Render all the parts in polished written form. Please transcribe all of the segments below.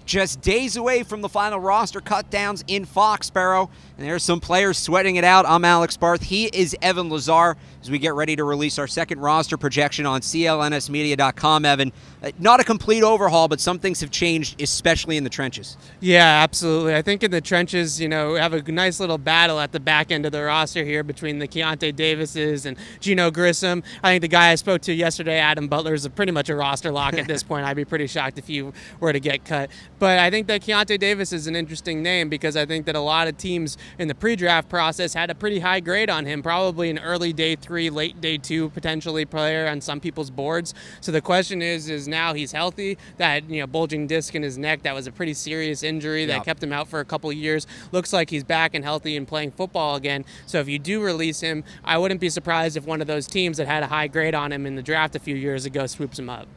Just days away from the final roster cutdowns in Foxboro, and there's some players sweating it out. I'm Alex Barth. He is Evan Lazar as we get ready to release our second roster projection on CLNSmedia.com. Evan, not a complete overhaul, but some things have changed, especially in the trenches. Yeah, absolutely. I think in the trenches, we have a nice little battle at the back end of the roster here between the Keontae Davises and Gino Grissom. I think the guy I spoke to yesterday, Adam Butler, is pretty much a roster lock at this point. I'd be pretty shocked if you were to get cut. But I think that Keontae Davis is an interesting name because I think that a lot of teams in the pre-draft process had a pretty high grade on him, probably an early day 3, late day 2 potentially player on some people's boards. So the question is now he's healthy. That bulging disc in his neck, that was a pretty serious injury that kept him out for a couple of years. Looks like he's back and healthy and playing football again. So if you do release him, I wouldn't be surprised if one of those teams that had a high grade on him in the draft a few years ago swoops him up.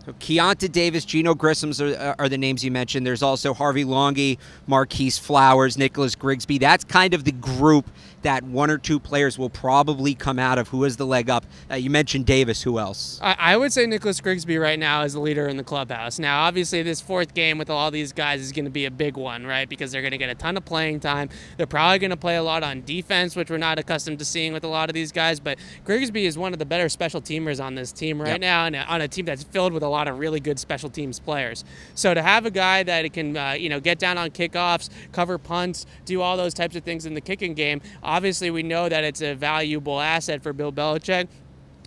So Keontae Davis, Gino Grissom are the names you mentioned. There's also Harvey Longy, Marquise Flowers, Nicholas Grigsby. That's kind of the group that one or two players will probably come out of. Who has the leg up? You mentioned Davis. Who else? I would say Nicholas Grigsby right now is the leader in the clubhouse. Now, obviously, this fourth game with all these guys is going to be a big one, right? Because they're going to get a ton of playing time. They're probably going to play a lot on defense, which we're not accustomed to seeing with a lot of these guys. But Grigsby is one of the better special teamers on this team right now, and on a team that's filled with a lot of really good special teams players. So to have a guy that can, get down on kickoffs, cover punts, do all those types of things in the kicking game, obviously we know that it's a valuable asset for Bill Belichick.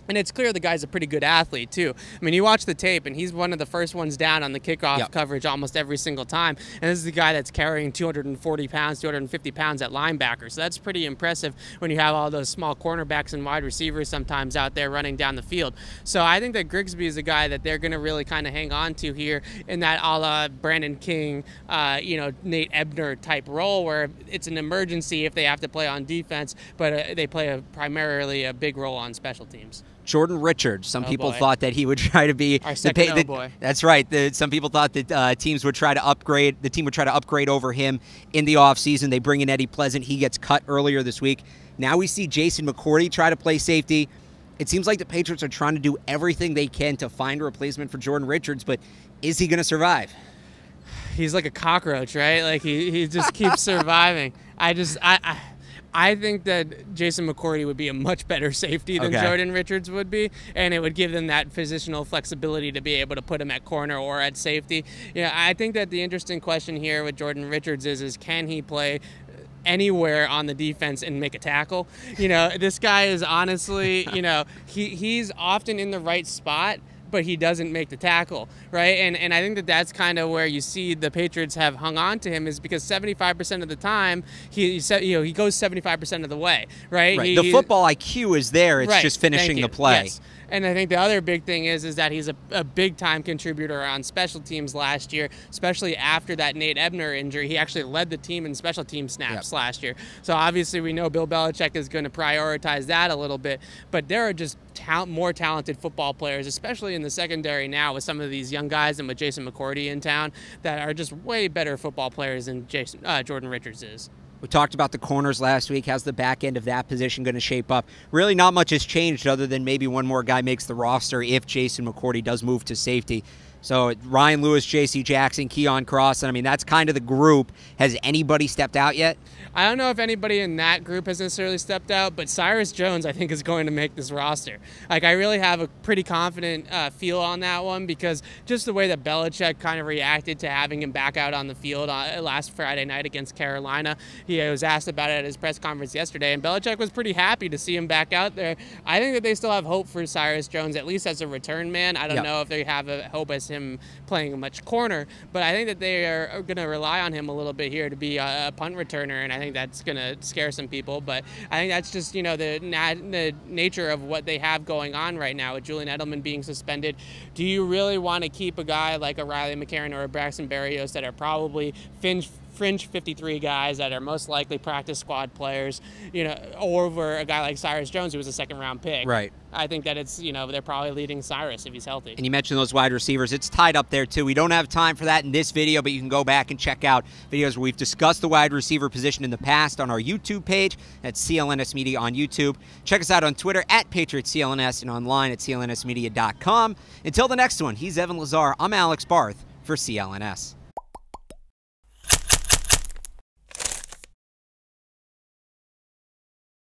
And it's clear the guy's a pretty good athlete, too. I mean, you watch the tape, and he's one of the first ones down on the kickoff coverage almost every single time. And this is the guy that's carrying 240 pounds, 250 pounds at linebacker. So that's pretty impressive when you have all those small cornerbacks and wide receivers sometimes out there running down the field. So I think that Grigsby is a guy that they're going to really kind of hang on to here in that a la Brandon King, Nate Ebner type role where it's an emergency if they have to play on defense, but they play primarily a big role on special teams. Jordan Richards. Some people thought that he would try to be our second boy. That's right. Some people thought that teams would try to upgrade. The team would try to upgrade over him in the offseason. They bring in Eddie Pleasant. He gets cut earlier this week. Now we see Jason McCourty try to play safety. It seems like the Patriots are trying to do everything they can to find a replacement for Jordan Richards, but is he going to survive? He's like a cockroach, right? Like he just keeps surviving. I think that Jason McCourty would be a much better safety than Jordan Richards would be, and it would give them that positional flexibility to be able to put him at corner or at safety. I think that the interesting question here with Jordan Richards is can he play anywhere on the defense and make a tackle? This guy is honestly, he's often in the right spot, but he doesn't make the tackle, right? And I think that that's kind of where you see the Patriots have hung on to him is because 75% of the time he goes 75% of the way, right? The football IQ is there. It's just finishing the play. Yes. And I think the other big thing is that he's a big-time contributor on special teams last year, especially after that Nate Ebner injury. He actually led the team in special team snaps last year. So obviously we know Bill Belichick is going to prioritize that a little bit. But there are just more talented football players, especially in the secondary now with some of these young guys and with Jason McCourty in town that are just way better football players than Jordan Richards is. We talked about the corners last week. How's the back end of that position going to shape up? Really not much has changed other than maybe one more guy makes the roster if Jason McCourty does move to safety. So Ryan Lewis, J.C. Jackson, Keon Cross, and I mean, that's kind of the group. Has anybody stepped out yet? I don't know if anybody in that group has necessarily stepped out, but Cyrus Jones, I think, is going to make this roster. I really have a pretty confident feel on that one because just the way that Belichick kind of reacted to having him back out on the field last Friday night against Carolina. He was asked about it at his press conference yesterday, and Belichick was pretty happy to see him back out there. I think that they still have hope for Cyrus Jones, at least as a return man. I don't know if they have a hope as him playing much corner, but I think that they are going to rely on him a little bit here to be a punt returner, and I think that's going to scare some people. But I think that's just the nature of what they have going on right now with Julian Edelman being suspended. Do you really want to keep a guy like a Riley McCarron or a Braxton Berrios that are probably fringe 53 guys that are most likely practice squad players, over a guy like Cyrus Jones, who was a second-round pick? Right. I think that it's, they're probably leading Cyrus if he's healthy. And you mentioned those wide receivers. It's tied up there, too. We don't have time for that in this video, but you can go back and check out videos where we've discussed the wide receiver position in the past on our YouTube page. That's CLNS Media on YouTube. Check us out on Twitter at Patriots CLNS and online at CLNSmedia.com. Until the next one, he's Evan Lazar. I'm Alex Barth for CLNS.